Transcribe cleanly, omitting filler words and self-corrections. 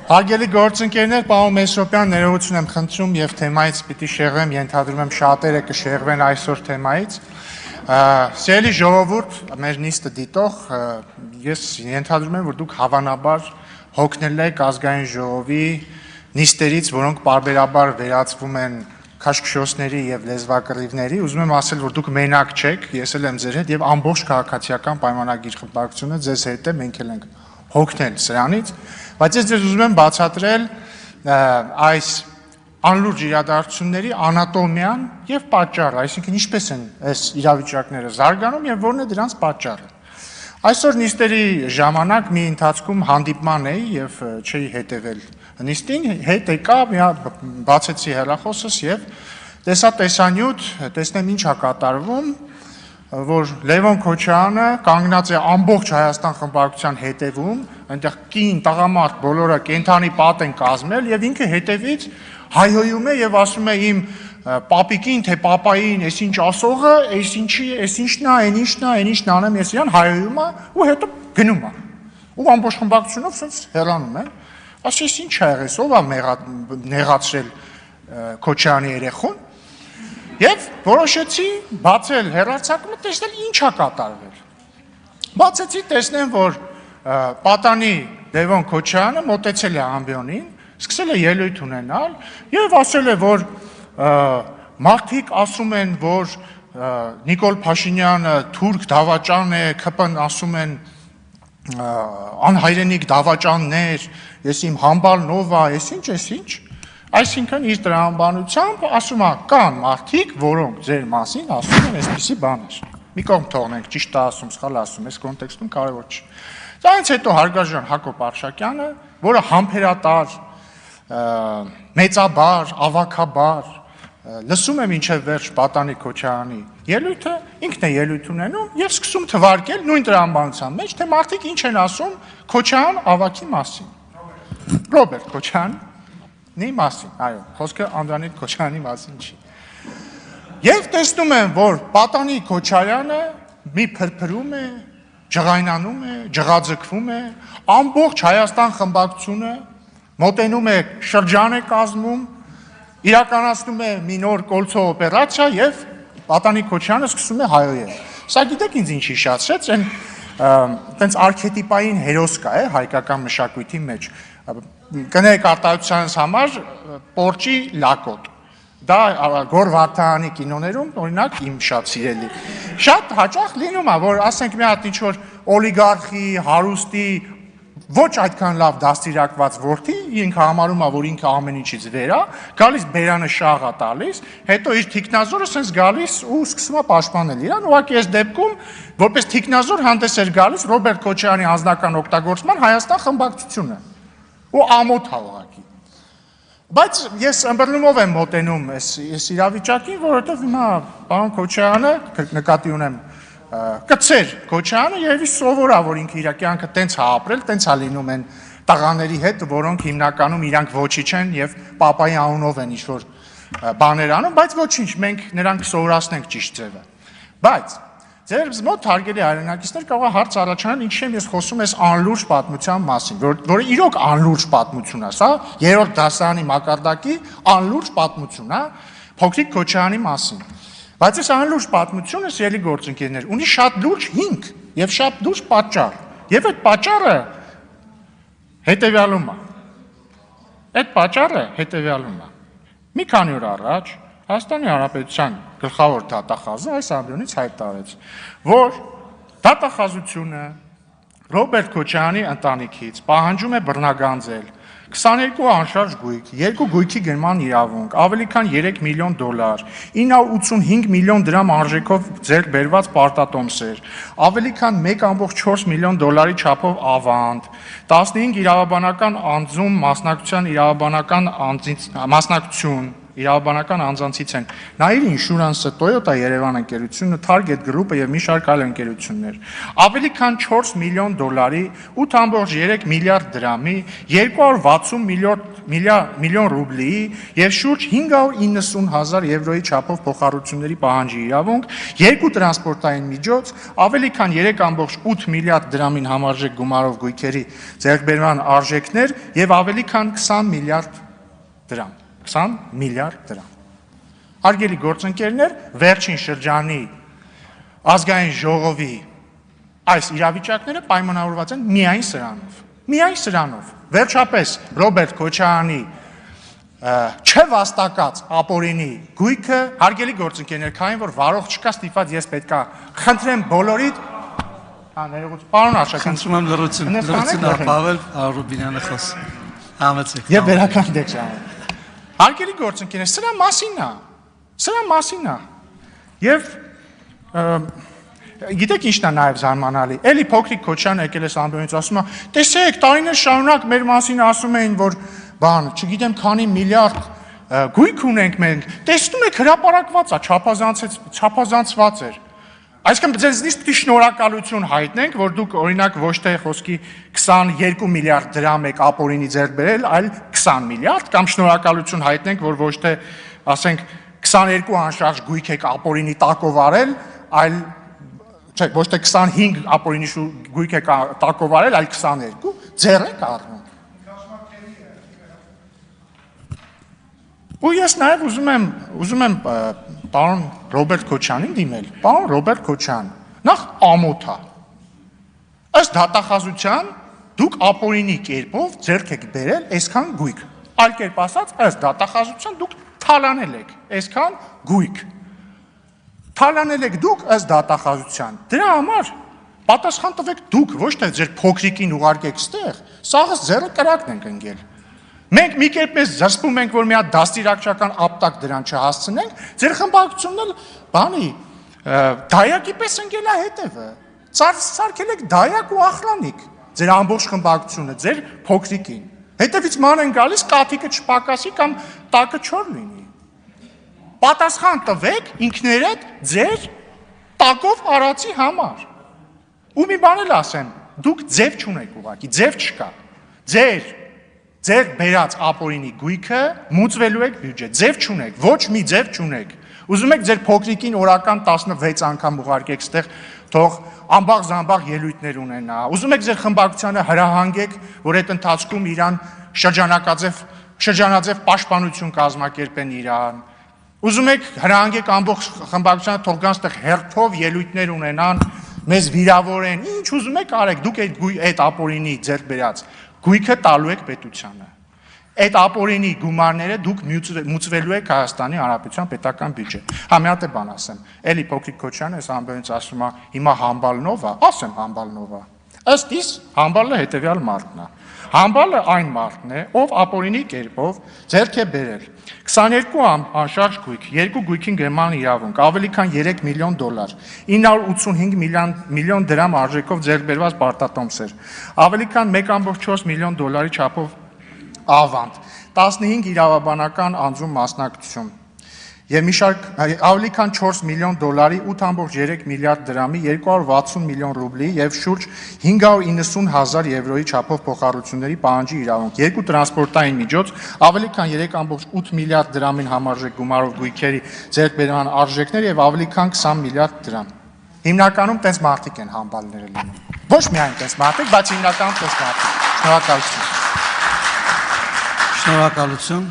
Հարգելի գործընկերներ, պարոն Մեսրոպյան, ներողություն եմ խնդրում եւ թեմայից պիտի շեղվեմ, ենթադրում եմ շատերը կշեղվեն այսօր թեմայից։ Սիրելի ժողովուրդ, մեր նիստը դիտող, ես ենթադրում եմ, որ դուք հավանաբար հոգնել եք ազգային ժողովի նիստերից, որոնք պարբերաբար վերածվում են քաշքշոսների եւ լեզվակռիվների, ուզում եմ ասել, որ դուք մենակ չեք, ես էլ եմ ձեր հետ եւ ամբողջ քաղաքացիական պայմանագիր խմբակցությունը ձեզ հետ է, մենք էլ ենք հոգնել սրանից, բայց ես ձեզ ուզում եմ բացատրել այս անլուրջ իրադարձությունների անատոմիան եւ պատճառը, այսինքն ինչպես են այս իրավիճակները զարգանում եւ որն է դրանց պատճառը։ Այսօր նիստերի ժամանակ մի ընթացքում հանդիպման էի եւ չէի հետեւել նիստին, հետ եկա, մի հատ բացեցի հեռախոսս եւ տեսա տեսանյութ, տեսնեմ ինչ է կատարվում, որ Լևոն Քոչարյանը կանգնած է ամբողջ Հայաստան խմբակցության հետևում, այնտեղ կին, տղամարդ, բոլորը կենթանի պատ են կազմել եւ ինքը հետևից հայհոյում է եւ ասում է իմ պապիկին, թե պապային, այս ինչ ասողը, այս ինչի, այս ինչն է, այն ինչն է, այն ինչն անեմ, ես իրան հայհոյում է ու հետո գնում է։ Ու ամբողջ խմբակցությունով սենց հեռանում են։ Ասես ինչ ա եղել, ով է նեղացրել Քոչարյանի երեխուն։ Եվ որոշեցի բացել հեռարձակումը, տեսնել ինչ է կատարվել։ Բացեցի, տեսնեմ, որ պատանի Լևոն Քոչարյանը մոտեցել է ամբիոնին, սկսել է ելույթ ունենալ եւ ասել է, որ մարդիկ ասում են, որ Նիկոլ Փաշինյանը թուրք դավաճան է, ԿՊ-ն ասում են անհայրենիք դավաճաններ, ես իմ համբալնով է, ես ինչ։ Այսինքն իր տրամաբանությամբ ասում է կան մարդիկ, որոնք ձեր մասին ասում են այսպիսի բաներ։ Մի կողմ թողնենք, ճիշտ է ասում, սխալ ասում, այս կոնտեքստում կարևոր չի։ Դրանից հետո հարգարժան Հակոբ Արշակյանը, որը համբերատար, մեծաբար, ավագաբար, լսում է մինչև վերջ պատանի Քոչարյանի ելույթը, ինքն է ելույթ ունենում եւ սկսում թվարկել նույն տրամաբանության մեջ, թե մարդիկ ինչ են ասում Քոչարյան ավագի մասին։ Ռոբերտ Քոչարյանի մասին, այո, խոսքը Անդրանիկ Քոչարյանի մասին չի։ Եվ տեսնում եմ, որ պատանի Քոչարյանը մի փրփրում է, ջղայնանում է, ջղաձգվում է, ամբողջ Հայաստան խմբակցությունը մոտենում է, շրջան է կազմում, իրականացնում է մի նոր կոլցո օպերացիա եւ պատանի Քոչարյանը սկսում է հայոյել։ Սա գիտեք ինձ ինչ հիշացրեց, այնպես արքետիպային հերոս կա է հայկական մշակույթի մեջ։ Կներեք արտահայտությանս համար Պորճի Լակոտ։ Դա Գոր Վարդանի կինոներում օրինակ իմ շատ սիրելի։ Շատ հաճախ լինում է, որ ասենք մի հատ ինչ որ օլիգարխի, հարուստի ոչ այդքան լավ դաստիարակված որդի, ինքը համարում է, որ ինքը ամեն ինչից վեր է, գալիս բերանը շաղ է տալիս, հետո իր թիկնազորը sense գալիս ու սկսում է պաշտպանել իրան, ուղղակի այս դեպքում որպես թիկնազոր հանդես էր գալիս Ռոբերտ Քոչարյանի անձնական օգտագործման Հայաստան խմբակցությունը։ Ու ամոթ է ուղղակի։ Բայց ես ըմբռնումով եմ մոտենում այս իրավիճակին, որովհետև հիմա պարոն Քոչարյանը նկատի ունեմ կծեր Քոչարյանը երևի սովոր է, որ ինքը իր կյանքը տենց է ապրել, տենց է լինում են տղաների հետ, որոնք հիմնականում իրանք ոչինչ են եւ պապայի անունով են ինչ-որ բաներ անում, բայց ոչինչ, մենք նրանք սովորացնենք ճիշտ ձևը։ Բայց ձեր մոտ հարգելի հայրենակիցներ կարող է հարց առաջանալ, ինչի՞ եմ ես խոսում այս անլուրջ պատմության մասին, որը իրոք անլուրջ պատմություն է, սա երրորդ դասարանի մակարդակի անլուրջ պատմություն է, փոքրիկ Քոչարյանի մասին։ Բայց այս անլուրջ պատմությունը, սիրելի գործընկերներ, ունի շատ լուրջ հիմք եւ շատ լուրջ պատճառ։ Եվ այդ պատճառը հետեւյալում է։ Այդ պատճառը հետեւյալում է։ Մի քանի օր առաջ Հայաստանի Հանրապետության գլխավոր դատախազը այս ամբիոնից հայտարարեց, որ դատախազությունը Ռոբերտ Քոչարյանի ընտանիքից պահանջում է բռնագանձել 22 անշարժ գույք, 2 գույքի գնման իրավունք, ավելի քան $3 միլիոն, 985 միլիոն դրամ արժեքով ձեռք բերված պարտատոմսեր, ավելի քան $1.4 միլիոն չափով ավանդ, 15 իրավաբանական անձում մասնակցության իրավաբանական մասնակցություն, իրավաբանական անձանցից են Nair Insurance-ը, Toyota Yerevan ընկերությունը, Target Group-ը եւ մի շարք այլ ընկերություններ։ Ավելի քան 4 միլիոն դոլարի, 8.3 միլիարդ դրամի, 260 միլիոն ռուբլի եւ շուրջ 590,000 եվրոյի չափով փոխառությունների պահանջի իրավունք, 2 տրանսպորտային միջոց, ավելի քան 3.8 միլիարդ դրամին համարժեք գումարով գույքերի ձեռքբերման արժեքներ եւ ավելի քան 20 միլիարդ դրամ, 20 միլիարդ դրամ։ Հարգելի գործընկերներ, վերջին շրջանի ազգային ժողովի այս իրավիճակները պայմանավորված են միայն սրանով։ Միայն սրանով։ Վերջապես Ռոբերտ Քոչարյանի չվաստակած ապօրինի գույքը, հարգելի գործընկերներ, քանի որ վարող չկա, ստիպված ես պետքա խնդրեմ բոլորիդ, ներողություն, պարոն Արշակյան, խնդրում եմ լրություն Պավել Ռուբինյանը խոս։ Համեցեք։ Եվ վերականգնեք ժամը։ Հարգելի գործընկերներ, սրա մասին է։ Եվ գիտեք ինչն է նաև զարմանալի։ Էլի փոքրիկ Քոչարյանը եկել է ամբողջից ասում է, տեսեք, տարիներ շարունակ մեր մասին ասում էին, որ չգիտեմ քանի միլիարդ գույք ունենք մենք։ Տեսնում եք հրապարակված է, չափազանցված էր։ Այսինքն ձեզնից պետք է շնորհակալություն հայտնենք, որ դուք օրինակ ոչ թե խոսքի 22 միլիարդ դրամ եք ապօրինի ձեռք բերել, այլ 20 միլիարդ, կամ շնորհակալություն հայտնենք, որ ոչ թե ասենք 22 անշարժ գույք եք ապօրինի տակով արել, այլ չէ, ոչ թե 25 ապօրինի գույք եք տակով արել, այլ 22, ձեռ եք առնում։ Ու ես նաև ուզում եմ պարոն Ռոբերտ Քոչարյանին դիմել։ Պարոն Ռոբերտ Քոչարյան, նախ ամոթ է։ Ըստ դատախազության դուք ապօրինի կերպով ձեռք եք բերել այսքան գույք։ Այլ կերպ ասած, ըստ դատախազության դուք թալանել եք այսքան գույք։ Թալանել եք դուք ըստ դատախազության։ Դրա համար պատասխան տվեք դուք, ոչ թե ձեր փոքրիկին ուղարկեք ստեղ, սաղս ձեռը կրակն ենք ընկել։ Մենք մի կերպ մեզ զսպում ենք, որ մի հատ դաստիարակչական ապտակ դրան չհասցնենք, ձեր խմբակցությունն էլ բանի դայակի պես ընկել է հետևը։ Սարքել եք դայակ ու ախլանիկ, ձեր ամբողջ խմբակցությունը, ձեր փոքրիկին։ Հետևից ման են գալիս, կաթիկը չպակասի կամ տակը չոր լինի։ Պատասխան տվեք ինքներդ ձեր տակով արածի համար։ Ու մի բան էլ ասեմ, դուք ձև չունեք ուղղակի, ձև չկա։ Ձեր բերած ապօրինի գույքը մուծվելու եք բյուջե, ձև չունեք, ոչ մի ձև չունեք։ Ուզում եք ձեր փոքրիկին օրական 16 անգամ ուղարկեք ստեղ, թող ամբաղ-զամբաղ ելույթներ ունենա։ Ուզում եք ձեր խմբակցությանը հրահանգեք, որ այդ ընթացքում իրան շրջանաձև պաշտպանություն կազմակերպեն իրան։ Ուզում եք հրահանգեք ամբողջ խմբակցությանը, թող գան ստեղ հերթով ելույթներ ունենան, մեզ վիրավորեն, ինչ ուզում եք արեք, դուք այդ ապօրինի ձեռք բերած գույքը տալու եք պետությանը։ Այդ ապօրինի գումարները դուք մուծվելու եք Հայաստանի Հանրապետության պետական բյուջե։ Մի հատ է բան ասեմ, էլի փոքրիկ Քոչարյանը այս ամբողջից ասում է, հիմա համբալնով է, ասեմ համբալնով է։ Ըստ իս համբալը հետևյալ մարդն է։ Համբալը այն մարդն է, ով ապօրինի կերպով ձեռք է բերել 22 անշարժ գույք, 2 գույքին գրման իրավունք, ավելի քան 3 միլիոն դոլար, 985 միլիոն դրամ արժեքով ձեռք բերված պարտատոմսեր, ավելի քան 1.4 միլիոն դոլարի չափով ավանդ, 15 իրավաբանական անձում մասնակցություն եւ մի շարք ավելի քան 4 միլիոն դոլարի, 8.3 միլիարդ դրամի, 260 միլիոն ռուբլի եւ շուրջ 590,000 եվրոյի չափով փոխառությունների պահանջի իրավունք, 2 տրանսպորտային միջոց, ավելի քան 3.8 միլիարդ դրամին համարժեք գումարով գույքերի ձեռքբերման արժեքներ եւ ավելի քան 20 միլիարդ դրամ։ Հիմնականում տես մարդիկ են համբալները լինում։ Ոչ միայն տես մարդիկ, բայց հիմնականում տես մարդիկ։ Շնորհակալություն։ Շնորհակալություն։